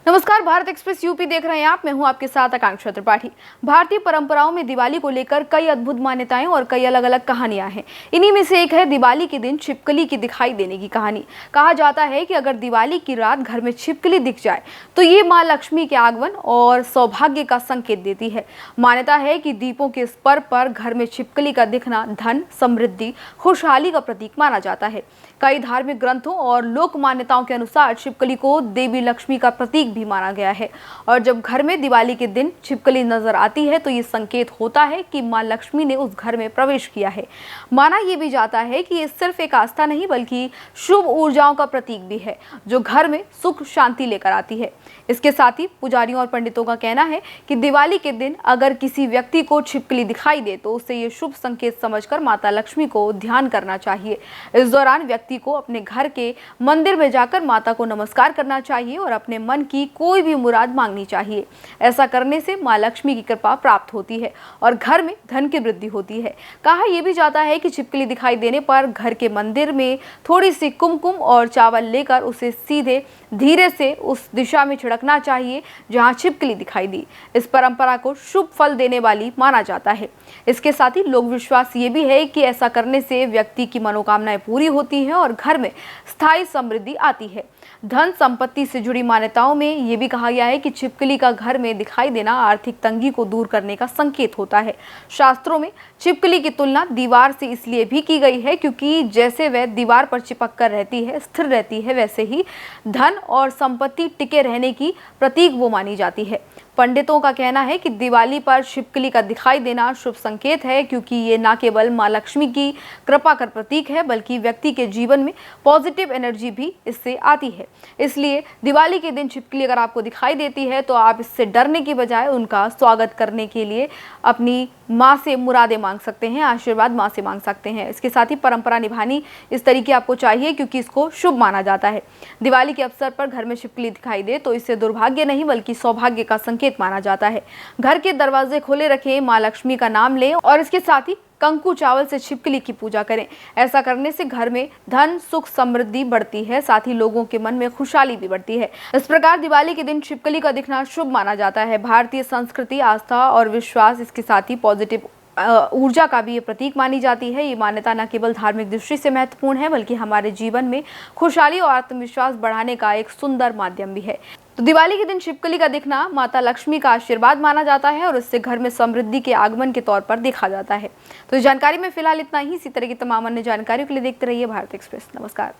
नमस्कार, Bharat express UP देख रहे हैं आप। मैं हूं आपके साथ आकांक्षा त्रिपाठी। भारतीय परंपराओं में दिवाली को लेकर कई अद्भुत मान्यताएं और कई अलग अलग कहानियां हैं। इन्हीं में से एक है दिवाली के दिन छिपकली की दिखाई देने की कहानी। कहा जाता है कि अगर दिवाली की रात घर में छिपकली दिख जाए तो ये माँ लक्ष्मी के आगमन और सौभाग्य का संकेत देती है। मान्यता है कि दीपों के इस पर्व पर घर में छिपकली का दिखना धन, समृद्धि, खुशहाली का प्रतीक माना जाता है। कई धार्मिक ग्रंथों और लोक मान्यताओं के अनुसार छिपकली को देवी लक्ष्मी का प्रतीक भी माना गया है और जब घर में दिवाली के दिन छिपकली नजर आती है तो ये संकेत होता है कि मां लक्ष्मी ने उस घर में प्रवेश किया है। माना यह भी जाता है कि ये सिर्फ एक आस्था नहीं बल्कि शुभ ऊर्जाओं का प्रतीक भी है जो घर में सुख शांति लेकर आती है। इसके साथ ही पुजारियों और पंडितों का कहना है कि दिवाली के दिन अगर किसी व्यक्ति को छिपकली दिखाई दे तो उसे ये शुभ संकेत समझकर माता लक्ष्मी को ध्यान करना चाहिए। इस दौरान व्यक्ति को अपने घर के मंदिर में जाकर माता को नमस्कार करना चाहिए और अपने मन की कोई भी मुराद मांगनी चाहिए। ऐसा करने से मां लक्ष्मी की कृपा प्राप्त होती है और घर में धन की वृद्धि होती है। कहा यह भी जाता है कि छिपकली दिखाई देने पर घर के मंदिर में थोड़ी सी कुमकुम और चावल लेकर उसे सीधे धीरे से उस दिशा में छिड़कना चाहिए जहां छिपकली दिखाई दी। इस परंपरा को शुभ फल देने वाली माना जाता है। इसके साथ ही लोक विश्वास ये भी है कि ऐसा करने से व्यक्ति की मनोकामनाएं पूरी होती हैं और घर में स्थायी समृद्धि आती है। धन संपत्ति से जुड़ी मान्यताओं में ये भी कहा गया है कि छिपकली का घर में दिखाई देना आर्थिक तंगी को दूर करने का संकेत होता है। शास्त्रों में छिपकली की तुलना दीवार से इसलिए भी की गई है क्योंकि जैसे वह दीवार पर चिपक कर रहती है, स्थिर रहती है, वैसे ही धन और संपत्ति टिके रहने की प्रतीक वो मानी जाती है। पंडितों का कहना है कि दिवाली पर छिपकली का दिखाई देना शुभ संकेत है क्योंकि ये न केवल मां लक्ष्मी की कृपा का प्रतीक है बल्कि व्यक्ति के जीवन में पॉजिटिव एनर्जी भी इससे आती है। इसलिए दिवाली के दिन छिपकली अगर आपको दिखाई देती है तो आप इससे डरने की बजाय उनका स्वागत करने के लिए अपनी माँ से मुरादें मांग सकते हैं, आशीर्वाद माँ से मांग सकते हैं। इसके साथ ही परंपरा निभानी इस तरीके आपको चाहिए क्योंकि इसको शुभ माना जाता है। दिवाली के अवसर पर घर में छिपकली दिखाई दे तो इससे दुर्भाग्य नहीं बल्कि सौभाग्य का संकेत माना जाता है। घर के दरवाजे खुले रखें, माँ लक्ष्मी का नाम लें और इसके साथ ही कंकु चावल से छिपकली की पूजा करें। ऐसा करने से घर में धन, सुख, समृद्धि बढ़ती है, साथ ही लोगों के मन में खुशहाली भी बढ़ती है। इस प्रकार दिवाली के दिन छिपकली का दिखना शुभ माना जाता है। भारतीय संस्कृति, आस्था और विश्वास, इसके साथ ही पॉजिटिव ऊर्जा का भी ये प्रतीक मानी जाती है। ये मान्यता न केवल धार्मिक दृष्टि से महत्वपूर्ण है बल्कि हमारे जीवन में खुशहाली और आत्मविश्वास बढ़ाने का एक सुंदर माध्यम भी है। तो दिवाली के दिन छिपकली का दिखना माता लक्ष्मी का आशीर्वाद माना जाता है और इससे घर में समृद्धि के आगमन के तौर पर देखा जाता है। तो इस जानकारी में फिलहाल इतना ही। इसी तरह की तमाम अन्य जानकारियों के लिए देखते रहिए भारत एक्सप्रेस। नमस्कार।